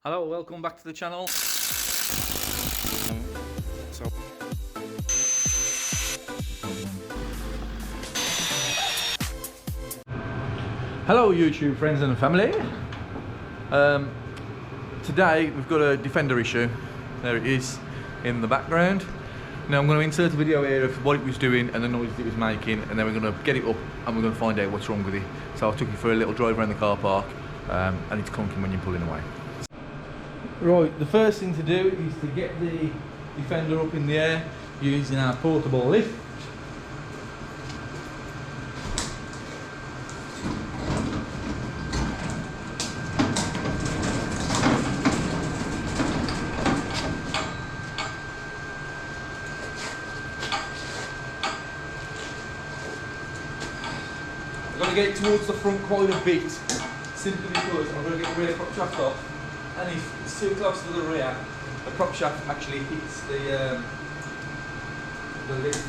Hello, welcome back to the channel. Hello YouTube friends and family. Today we've got a Defender issue. There it is in the background. Now I'm going to insert a video here of what it was doing and the noise it was making, and then we're going to get it up and we're going to find out what's wrong with it. So I took it for a little drive around the car park, and it's clunking when you're pulling away. Right, the first thing to do is to get the Defender up in the air using our portable lift. I'm going to get it towards the front quite a bit, simply because I'm going to get the rear prop shaft off, and if it's too close to the rear, the prop shaft actually hits the lift.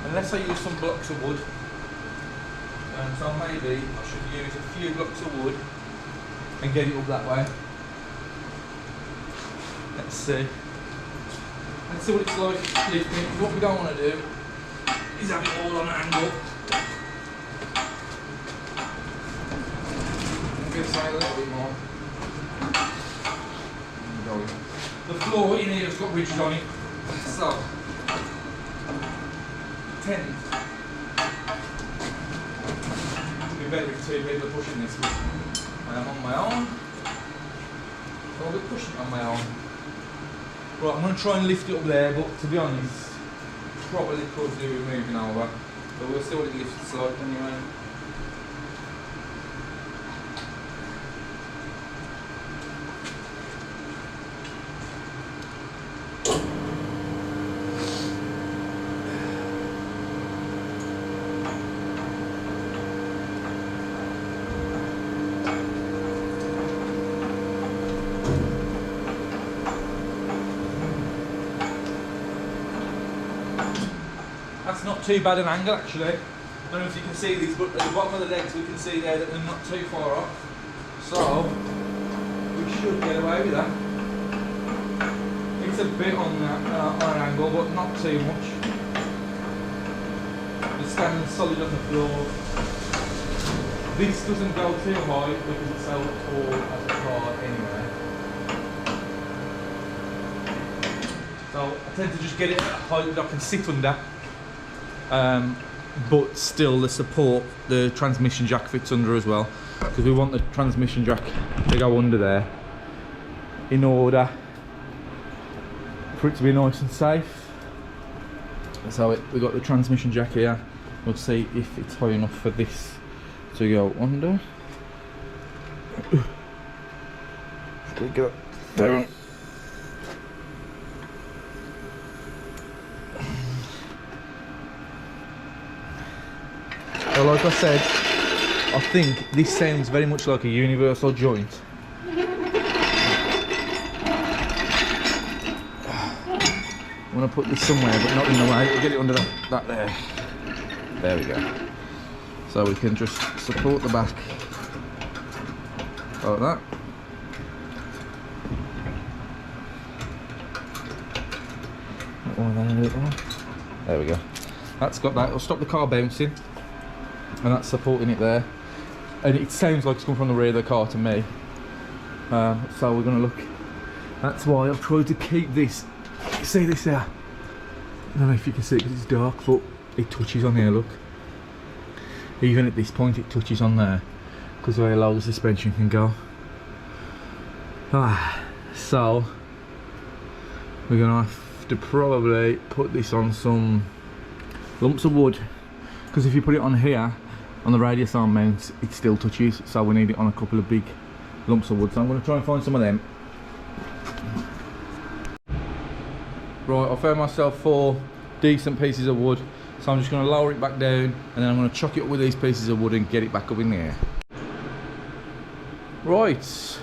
Unless I use some blocks of wood, so maybe I should use a few blocks of wood and get it up that way. Let's see what it's like lifting. What we don't want to do is have it all on an angle. A little bit more. The floor in here has got ridges on it, so tends to be better if two people are pushing this. I am on my own, so I'll be pushing it on my own. Right, I'm going to try and lift it up there, but to be honest, probably could do with moving over, but we'll see what it lifts like anyway. That's not too bad an angle actually. I don't know if you can see these, but at the bottom of the legs we can see there that they're not too far off. So we should get away with that. It's a bit on an angle, but not too much. It's standing solid on the floor. This doesn't go too high because it's so tall as a car anyway. So I tend to just get it at a height that I can sit under. But still the support, the transmission jack fits under as well, because we want the transmission jack to go under there in order for it to be nice and safe. So we've got the transmission jack here. We'll see if it's high enough for this to go under. Go down. Well, like I said, I think this sounds very much like a universal joint. I'm going to put this somewhere, but not in the way. We'll get it under that there. There we go. So we can just support the back like that. There we go. That's got that. It'll stop the car bouncing. And that's supporting it there, and it sounds like it's coming from the rear of the car to me. So we're going to look. That's why I've tried to keep this. You see this there? I don't know if you can see it because it's dark, but it touches on here. Look, even at this point, it touches on there because of how low the suspension can go. So we're going to have to probably put this on some lumps of wood, because if you put it on here, on the radius arm mounts, it still touches, so we need it on a couple of big lumps of wood. So I'm going to try and find some of them. Right, I found myself 4 decent pieces of wood, so I'm just going to lower it back down, and then I'm going to chuck it up with these pieces of wood and get it back up in the air. Right,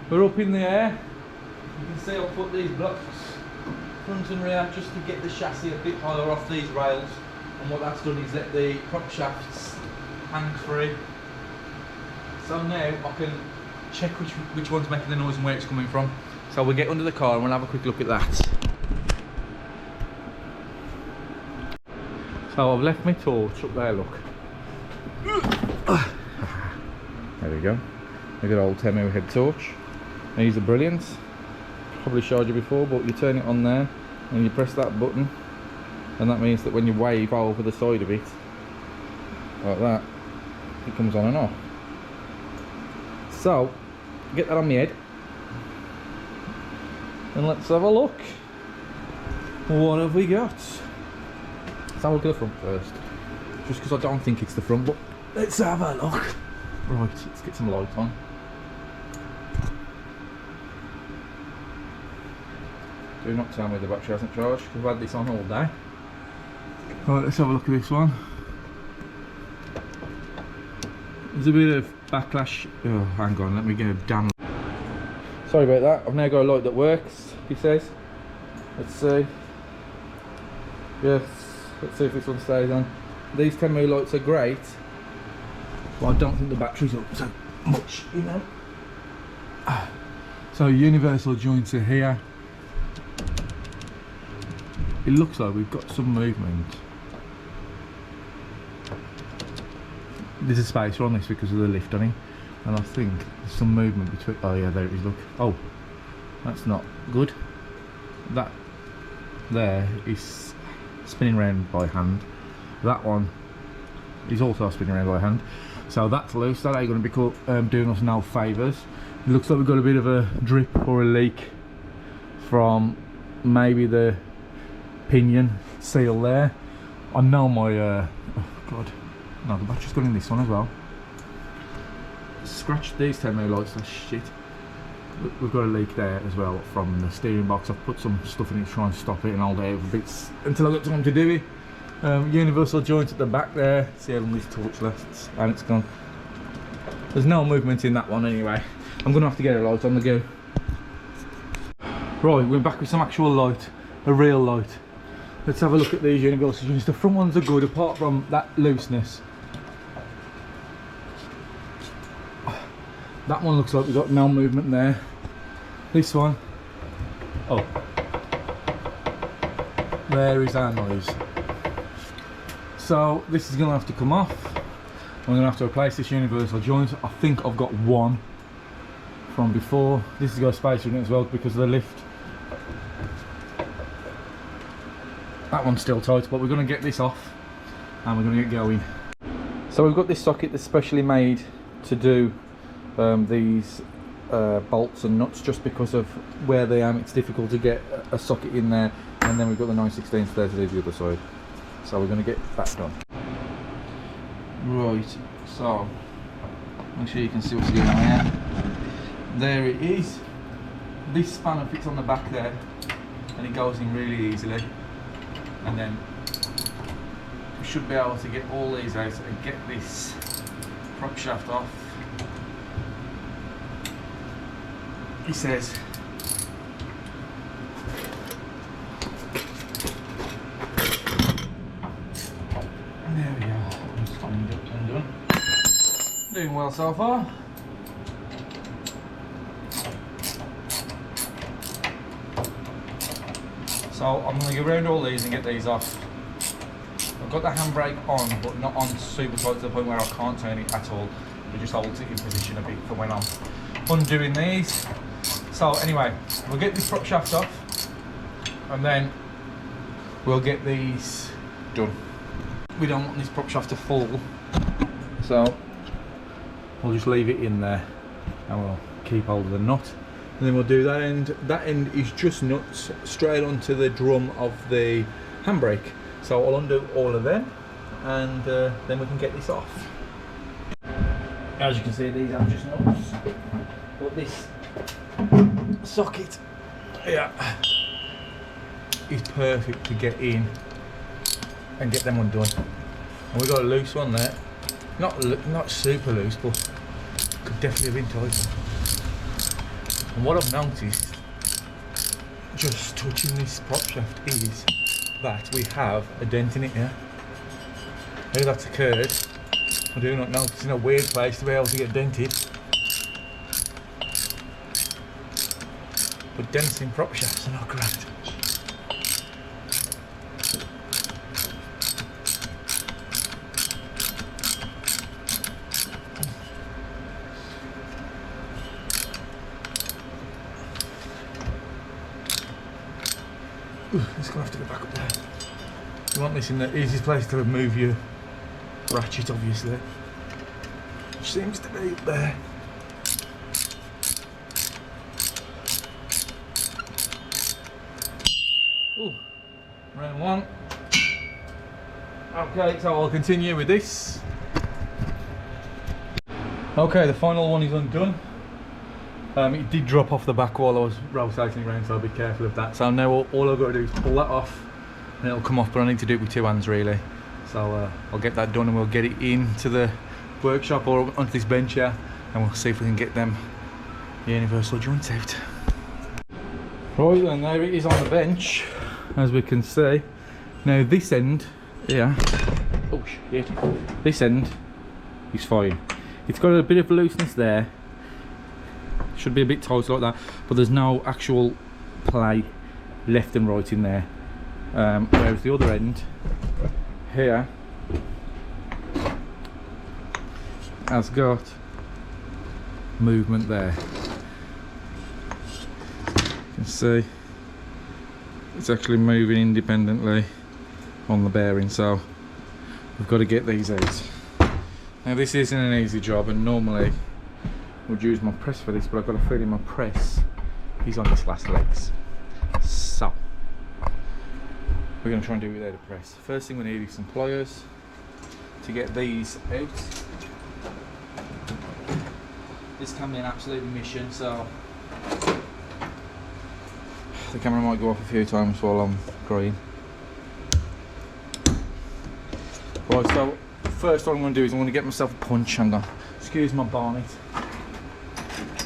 we're up in the air. You can see I've put these blocks front and rear just to get the chassis a bit higher off these rails. And what that's done is let the prop shafts hang free. So now I can check which one's making the noise and where it's coming from. So we'll get under the car and we'll have a quick look at that. So I've left my torch up there, look. There we go. Look at old Temu head torch. These are brilliant. Probably showed you before, but you turn it on there and you press that button, and that means that when you wave over the side of it, like that, it comes on and off. So, get that on my head, and let's have a look. What have we got? Let's have a look at the front first, just because I don't think it's the front, but let's have a look. Right, let's get some light on. Do not tell me the battery hasn't charged, because we've had this on all day. Right, let's have a look at this one. There's a bit of backlash. Oh, hang on, let me get a damn. Sorry about that, I've now got a light that works, he says. Let's see. Yes, let's see if this one stays on. These Temu lights are great, but I don't think the battery's up so much, you know. So universal joints are here. It looks like we've got some movement. There's a spacer on this because of the lift on it, and I think there's some movement between. Oh yeah, there it is, look. Oh, that's not good. That there is spinning around by hand. That one is also spinning around by hand. So that's loose. That ain't going to be doing us no favours. It looks like we've got a bit of a drip or a leak from maybe the pinion seal there. I know my oh god, no, the battery's gone in this one as well. Scratched these Temu lights, that's shit. We've got a leak there as well from the steering box. I've put some stuff in it to try and stop it and hold it out for bits until I've got time to do it. Universal joint at the back there. See how long this torch lasts, and it's gone. There's no movement in that one anyway. I'm gonna have to get a light on the go. Right, we're back with some actual light, a real light. Let's have a look at these universal joints. The front ones are good apart from that looseness. That one looks like we've got no movement there. This one, oh, there is our noise. So this is going to have to come off. I'm going to have to replace this universal joint. I think I've got one from before. This has got a spacer in it as well because of the lift. That one's still tight, but we're going to get this off and we're going to get going. So we've got this socket that's specially made to do these bolts and nuts, just because of where they are. It's difficult to get a socket in there, and then we've got the 9/16 there to do the other side. So we're going to get that done. Right, so make sure you can see what's going on here. There it is. This spanner fits on the back there and it goes in really easily, and then we should be able to get all these out and get this prop shaft off. He says there we go. Just cleaned up and done. Doing well so far. So I'm going to go around all these and get these off. I've got the handbrake on, but not on super tight to the point where I can't turn it at all. It just holds it in position a bit for when I'm undoing these. So anyway, we'll get this prop shaft off and then we'll get these done. We don't want this prop shaft to fall, so we'll just leave it in there and we'll keep hold of the nut, and then we'll do that end. That end is just nuts straight onto the drum of the handbrake, so I'll undo all of them and then we can get this off. As you can see, these are just nuts, but this socket here is perfect to get in and get them undone. And we've got a loose one there, not super loose, but could definitely have been tighter. And what I've noticed just touching this prop shaft is that we have a dent in it here. How that's occurred, I do not know. It's in a weird place to be able to get dented. But dents in prop shafts are not correct. It's going to have to go back up there. You want this in the easiest place to move your ratchet, obviously. Which seems to be there. Ooh, round one. Okay, so I'll continue with this. Okay, the final one is undone. It did drop off the back while I was rotating it around, so I'll be careful of that. So now all I've got to do is pull that off and it'll come off, but I need to do it with 2 hands really. So I'll get that done and we'll get it into the workshop or onto this bench here and we'll see if we can get them universal joints out. Right then, there it is on the bench, as we can see. Now this end here, oh shit, this end is fine. It's got a bit of looseness there. Should be a bit tight like that, but there's no actual play left and right in there. Whereas the other end here has got movement there. You can see it's actually moving independently on the bearing, so we've got to get these out. Now this isn't an easy job, and normally would use my press for this, but I've got a feeling my press is on this last legs. So we're going to try and do it without a press. First thing we need is some pliers to get these out. This can be an absolute mission, so the camera might go off a few times while I'm growing. Right, so first what I'm going to do is I'm going to get myself a punch. Hang on, excuse my bonnet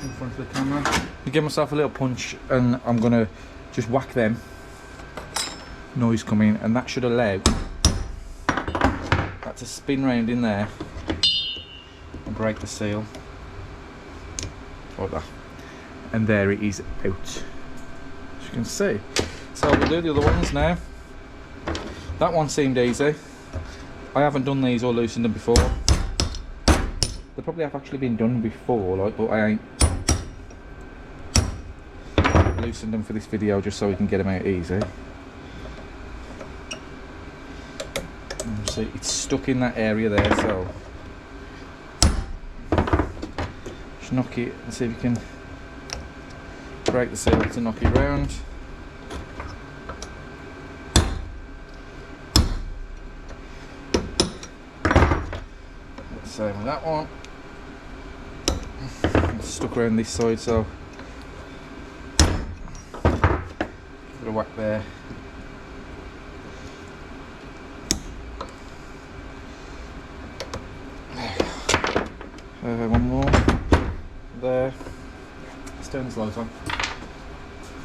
in front of the camera. I give myself a little punch and I'm going to just whack them. Noise coming, and that should allow that to spin round in there and break the seal like that, and there it is out, as you can see. So we'll do the other ones now. That one seemed easy. I haven't done these or loosened them before. They probably have actually been done before, like, but I ain't loosened them for this video just so we can get them out easy. See, it's stuck in that area there, so just knock it and see if you can break the seal to knock it round. Same with that one. It's stuck around this side, so give it a whack there. One more there. Let's turn this light on.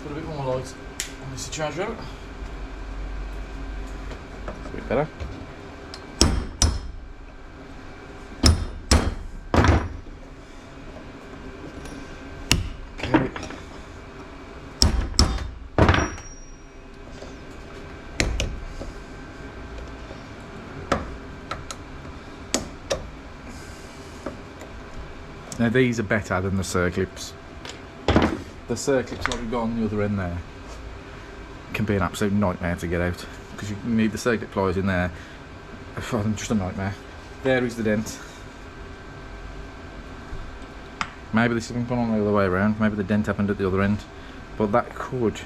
Put a bit more light on this charger. It's a bit better. Okay. Now these are better than the circlips. The circlips that we've got on the other end there can be an absolute nightmare to get out, because you need the circlip pliers in there. Just a nightmare. There is the dent. Maybe this has been put on the other way around, maybe the dent happened at the other end, but that could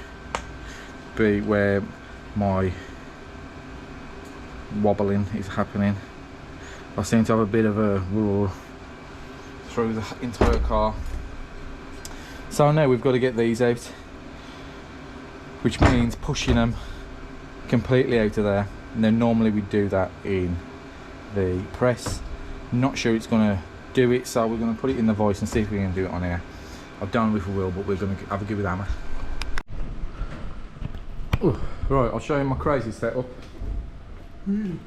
be where my wobbling is happening. I seem to have a bit of a roar through the entire car. So now we've got to get these out, which means pushing them completely out of there. Now normally we do that in the press. Not sure it's going to do it, so we're going to put it in the voice and see if we can do it on here. I don't know if we will, but we're going to have a go with the hammer. Ooh, right, I'll show you my crazy setup. Just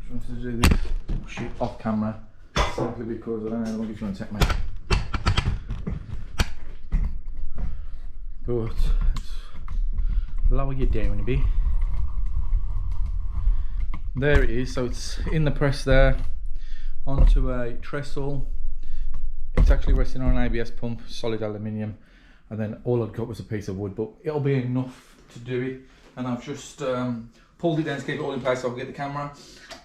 wanted to do this shit off camera, simply because I don't know how long it's going to take me. But let's lower you down a bit. There it is, so it's in the press there, onto a trestle. It's actually resting on an ABS pump, solid aluminium, and then all I'd got was a piece of wood, but it'll be enough to do it. And I've just pulled it down to keep it all in place so I can get the camera,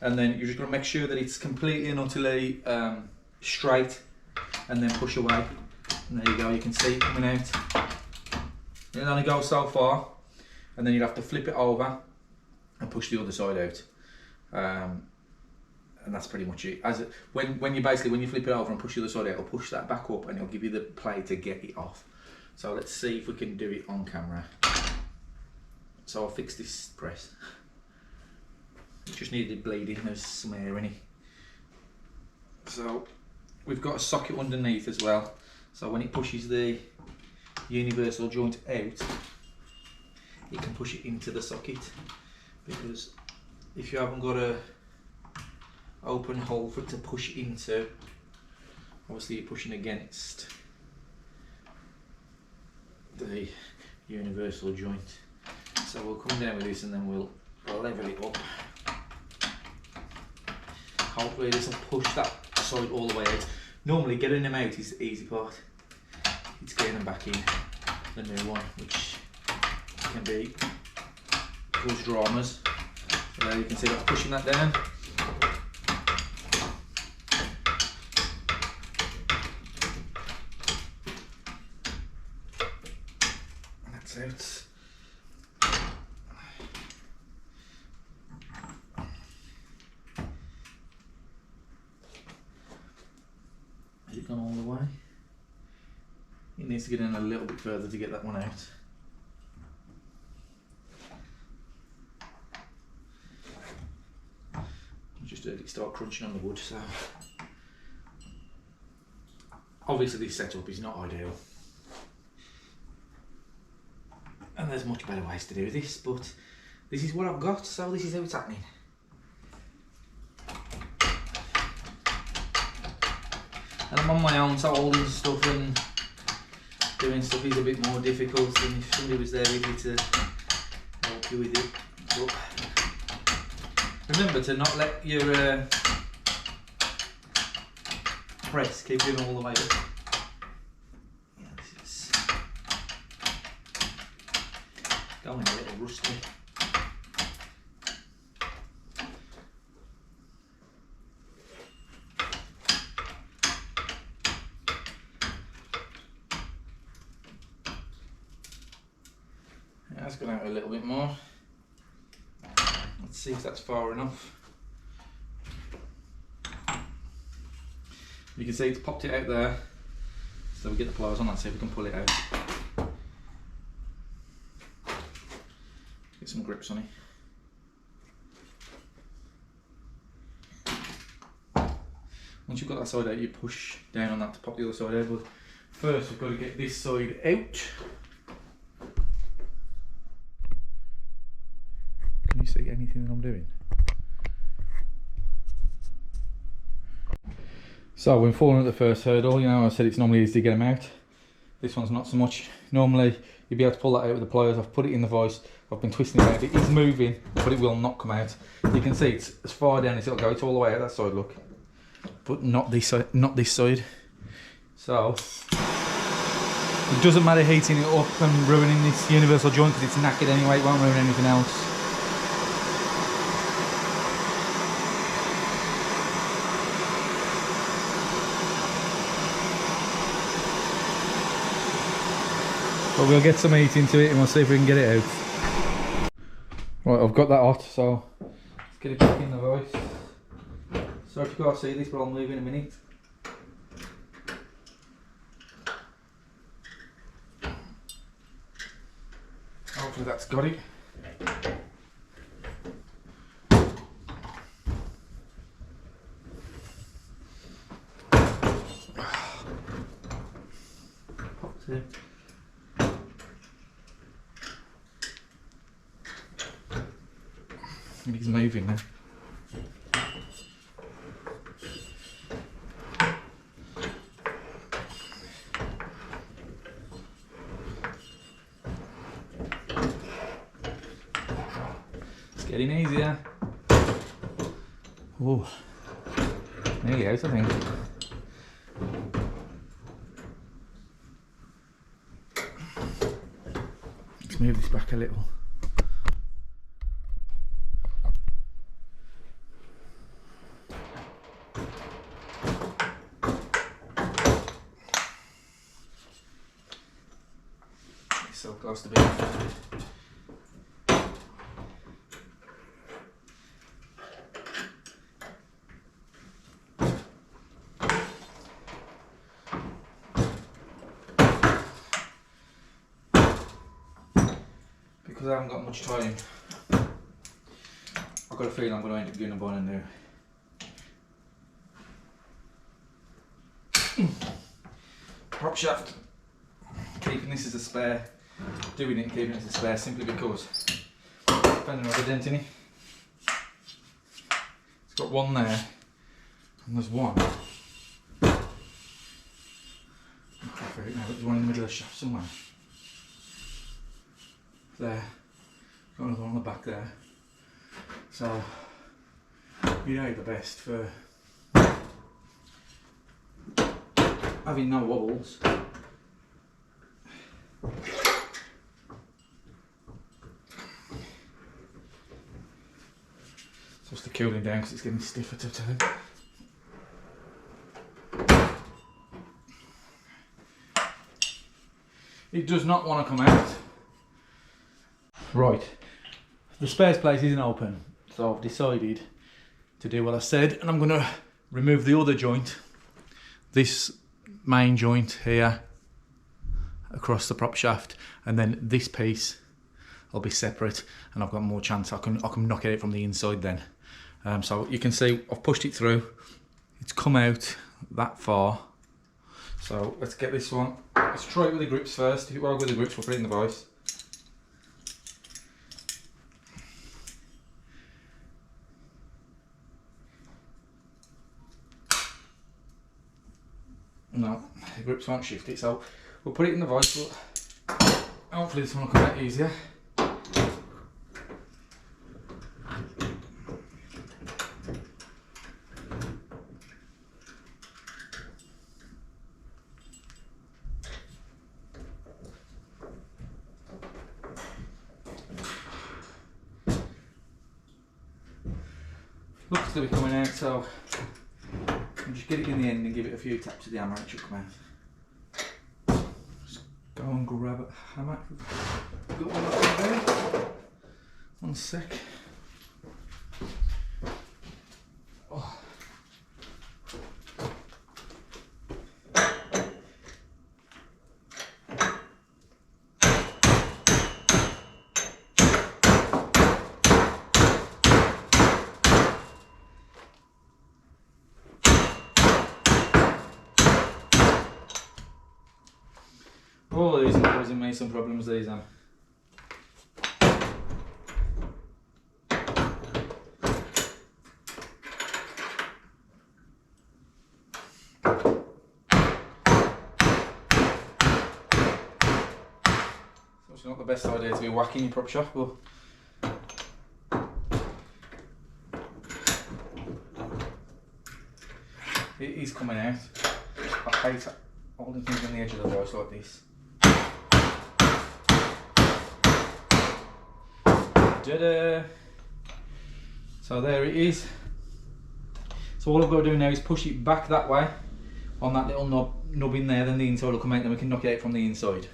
and then you're just going to make sure that it's completely and utterly straight, and then push away. And there you go, you can see it coming out. It only goes so far, and then you'd have to flip it over and push the other side out. And that's pretty much it. When you flip it over and push the other side out, it'll push that back up and it'll give you the play to get it off. So let's see if we can do it on camera. So I'll fix this press. It just needed bleeding, there's some air in it. So we've got a socket underneath as well. So when it pushes the universal joint out, it can push it into the socket. Because if you haven't got a open hole for it to push into, obviously you're pushing against the universal joint. So we'll come down with this and then we'll level it up. Hopefully this will push that side all the way out. Normally getting them out is the easy part. It's getting them back in, the new one, which can be cause dramas. So there you can see that I'm pushing that down. And that's out. Has it gone all the way? It needs to get in a little bit further to get that one out. I just heard it start crunching on the wood, so obviously this setup is not ideal. And there's much better ways to do this, but this is what I've got, so this is how it's happening. And I'm on my own, so holding stuff and doing stuff is a bit more difficult than if somebody was there with you to help you with it. But remember to not let your press keep going all the way up. Yeah, this is going a little rusty. That's gone out a little bit more. Let's see if that's far enough. You can see it's popped it out there. So we get the pliers on that, see if we can pull it out. Get some grips on it. Once you've got that side out, you push down on that to pop the other side out. But first we've got to get this side out. Can you see anything that I'm doing? So when falling at the first hurdle, you know I said it's normally easy to get them out. This one's not so much. Normally you'd be able to pull that out with the pliers. I've put it in the vise, I've been twisting it out. It is moving, but it will not come out. You can see it's as far down as it'll go. It's all the way out that side, look. But not this side, not this side. So it doesn't matter heating it up and ruining this universal joint because it's knackered anyway, it won't ruin anything else. But we'll get some heat into it and we'll see if we can get it out. Right, I've got that hot, so let's get it back in the vise. Sorry if you can't see this, but I'll move in a minute. Hopefully that's got it. Pops it. He's moving now. getting easier. Oh, nearly out, I think. Let's move this back a little. It's so close to being because I haven't got much time. I've got a feeling I'm going to end up doing a bonnet now. Prop shaft. Keeping this as a spare. Doing it and keeping it as a spare simply because depending on the dent in it. It's got one there and there's one. There's one in the middle of the shaft somewhere. There. Got another one on the back there. So you know the best for having no wobbles. It's just the cooling down because it's getting stiffer to turn. It does not want to come out. Right, the spares place isn't open, so I've decided to do what I said, and I'm going to remove the other joint, this main joint here, across the prop shaft, and then this piece will be separate, and I've got more chance I can knock it out from the inside then. So you can see I've pushed it through, it's come out that far. So let's get this one. Let's try it with the grips first. If it works with the grips, we'll put it in the vise. No, the grips won't shift it, so we'll put it in the vise, but hopefully this one will come out easier. Looks to be coming out, so I'll just get it in the end and give it a few taps with the hammer and it should come out. Just go and grab a hammer. Got one up there. 1 sec. Oh. Oh, these are causing me some problems, these are. So it's not the best idea to be whacking your prop shaft, but it is coming out. I hate holding things on the edge of the vise like this. Ta-da! So there it is. So all I've got to do now is push it back that way on that little nub in there, then the inside will come out, then we can knock it out from the inside.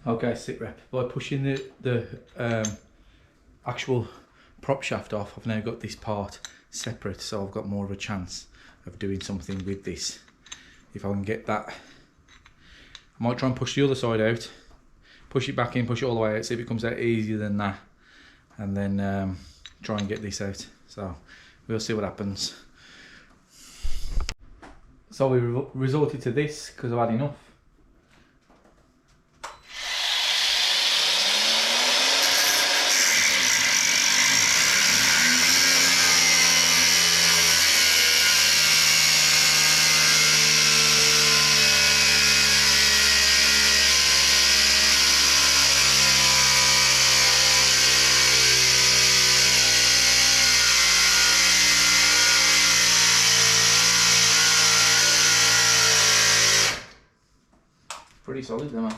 Okay, sit rep. By pushing the actual prop shaft off, I've now got this part separate, so I've got more of a chance of doing something with this. If I can get that, I might try and push the other side out, push it back in, push it all the way out, see if it comes out easier than that, and then try and get this out. So we'll see what happens. So we resorted to this because I've had enough. Pretty solid there, man.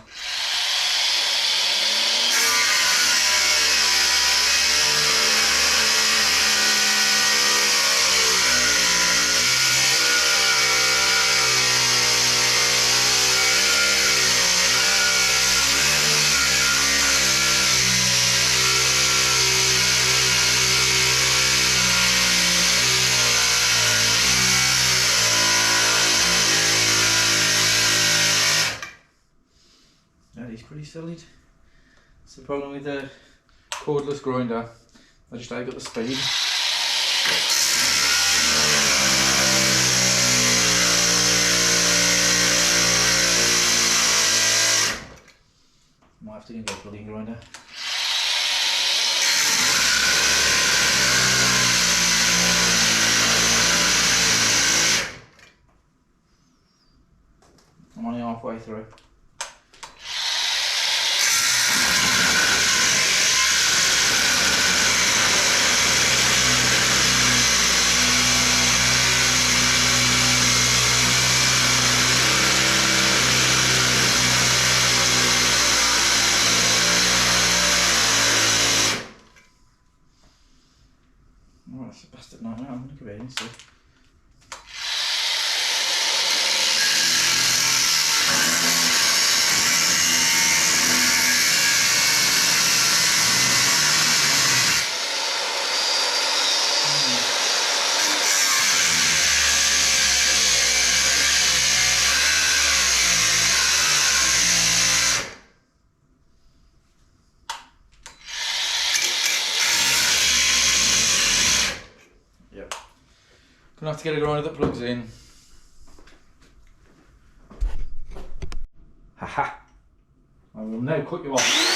That is pretty solid. That's the problem with the cordless grinder. I just ain't got the speed. Might have to get a plug-in grinder. I'm only halfway through. Oh, that's a bastard nightmare. I'm going to go in and see. Gonna have to get a grinder that plugs in. Haha! I will now cut you off.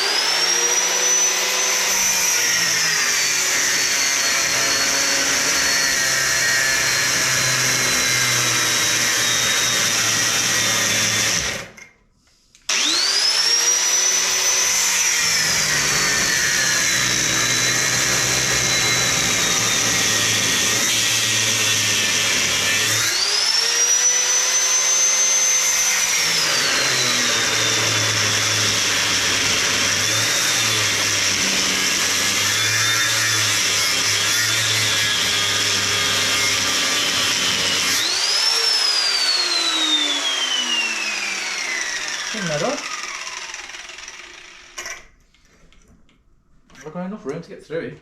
I've got enough room to get through it.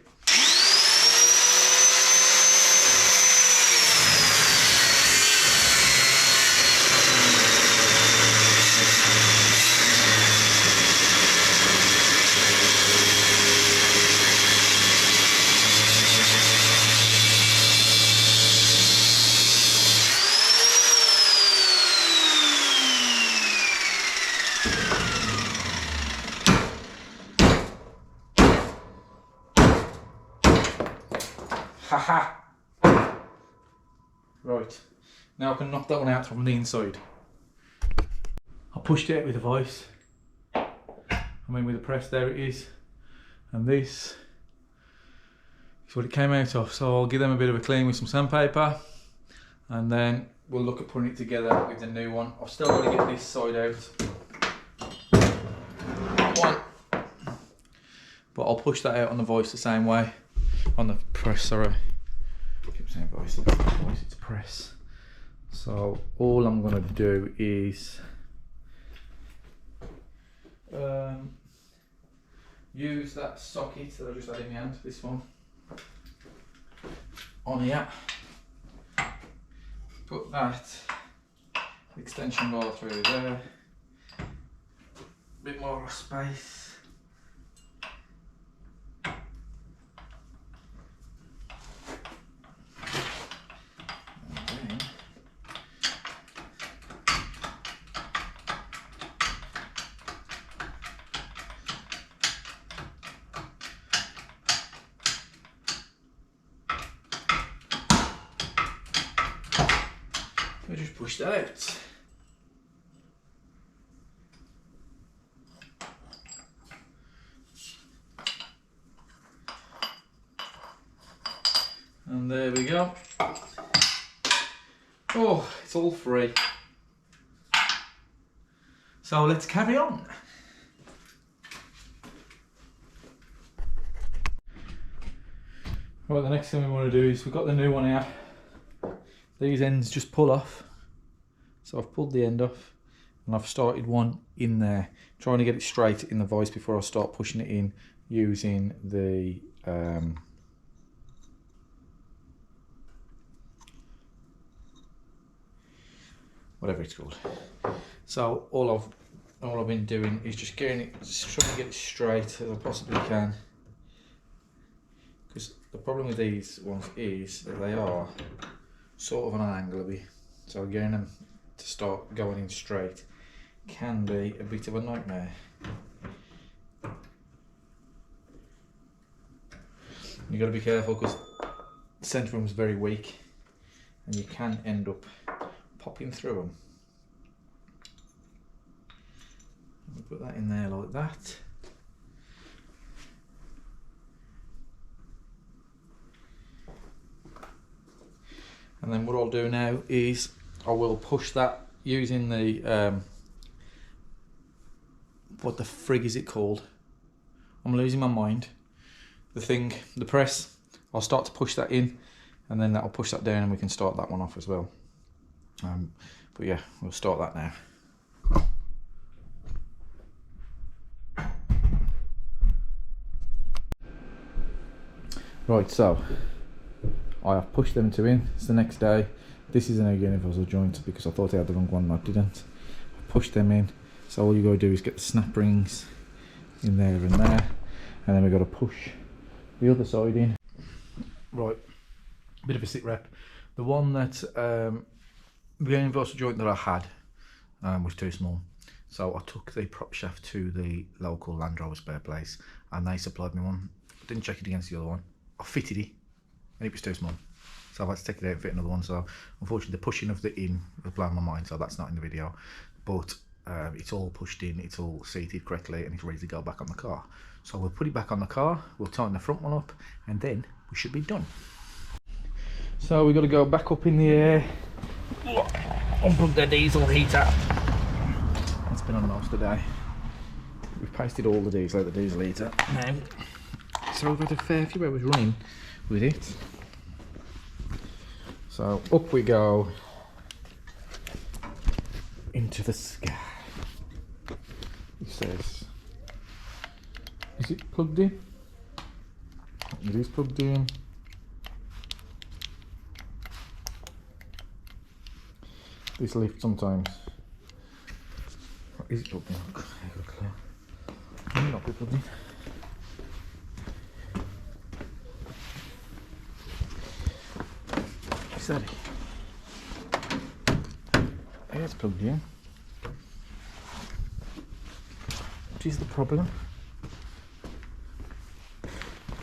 Haha! Right, now I can knock that one out from the inside. I pushed it out with a vice. I mean with a press, there it is. And this is what it came out of. So I'll give them a bit of a clean with some sandpaper. And then we'll look at putting it together with the new one. I've still got to get this side out. One. But I'll push that out on the vice the same way. On the press, sorry. I keep saying vice, it's not vice, it's press. So all I'm going to do is use that socket that I just had in my hand, this one, on here. Put that extension bar through there. Bit more space. I just push that out. And there we go. Oh, it's all free. So let's carry on. Right, the next thing we want to do is, we've got the new one here. These ends just pull off. So I've pulled the end off and I've started one in there, trying to get it straight in the vise before I start pushing it in using the whatever it's called. So all I've been doing is just getting it, just trying to get it straight as I possibly can. Because the problem with these ones is that they are sort of on an angle a bit. So getting them to start going in straight can be a bit of a nightmare. You've got to be careful because the centre room is very weak and you can end up popping through them. We'll put that in there like that. And then what I'll do now is I will push that using the what the frig is it called? I'm losing my mind. The press. I'll start to push that in, and then that'll push that down, and we can start that one off as well. But yeah, we'll start that now. Right, so I have pushed them two in. It's the next day. This is an universal joint because I thought I had the wrong one and I didn't. I pushed them in. So all you got to do is get the snap rings in there and there, and then we've got to push the other side in. Right, bit of a sit rep. The one that the universal joint that I had was too small, so I took the prop shaft to the local Land Rover spare place and they supplied me one. Didn't check it against the other one. I fitted it and it was too small, so I've had to take it out and fit another one. So unfortunately the pushing of the in has blown my mind, so that's not in the video, but it's all pushed in, it's all seated correctly, and it's ready to go back on the car. So we'll put it back on the car, we'll tighten the front one up, and then we should be done. So we've got to go back up in the air, unplug the diesel heater. It's been on most today. We've pasted all the diesel out the diesel heater now. So we've had a fair few hours running with it. So up we go into the sky. It says, is it plugged in? It is plugged in. This lift sometimes. Is it plugged in? I've got a clue. Might not be plugged in. Is that it? Yeah, it's plugged in. What is the problem?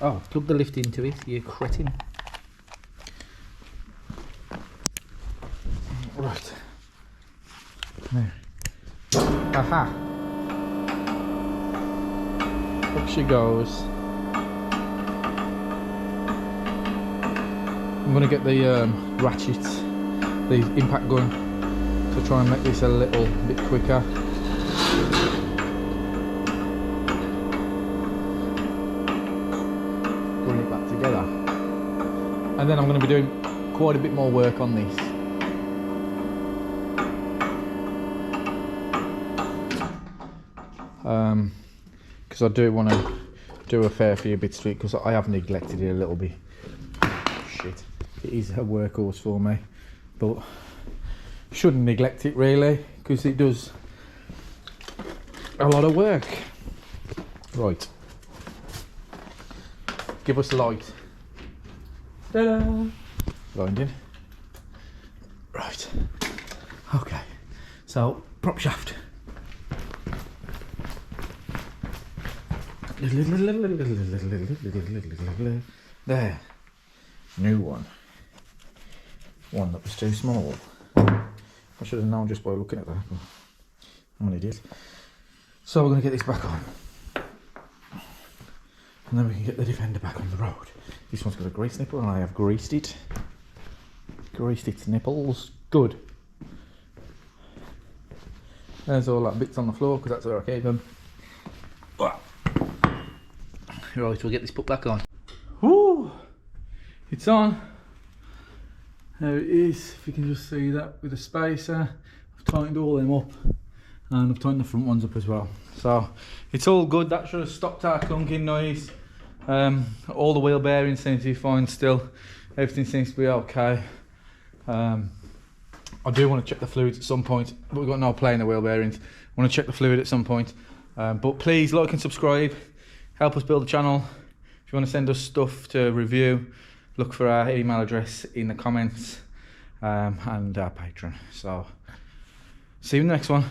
Oh, plug the lift into it, you cretin. Right. There. Aha! Up she goes. I'm going to get the ratchets, the impact gun, to try and make this a little bit quicker. Bring it back together. And then I'm going to be doing quite a bit more work on this. Because I do want to do a fair few bits to it, because I have neglected it a little bit. Shit. It is a workhorse for me, but shouldn't neglect it really, because it does a lot of work. Right, give us light. Ta-da! Lined in. Right, okay, so prop shaft. There, new one. One that was too small. I should have known just by looking at that, but I'm an idiot. So we're going to get this back on, and then we can get the Defender back on the road. This one's got a grease nipple, and I have greased it. Greased its nipples. Good. There's all that bits on the floor because that's where I keep them. Right, we'll get this put back on. Woo! It's on. There it is, if you can just see that with the spacer. I've tightened all them up and I've tightened the front ones up as well. So it's all good. That should have stopped our clunking noise. All the wheel bearings seem to be fine still. Everything seems to be okay. I do want to check the fluids at some point, but we've got no play in the wheel bearings. I want to check the fluid at some point. But please like and subscribe. Help us build the channel. If you want to send us stuff to review, look for our email address in the comments and our Patreon. So see you in the next one.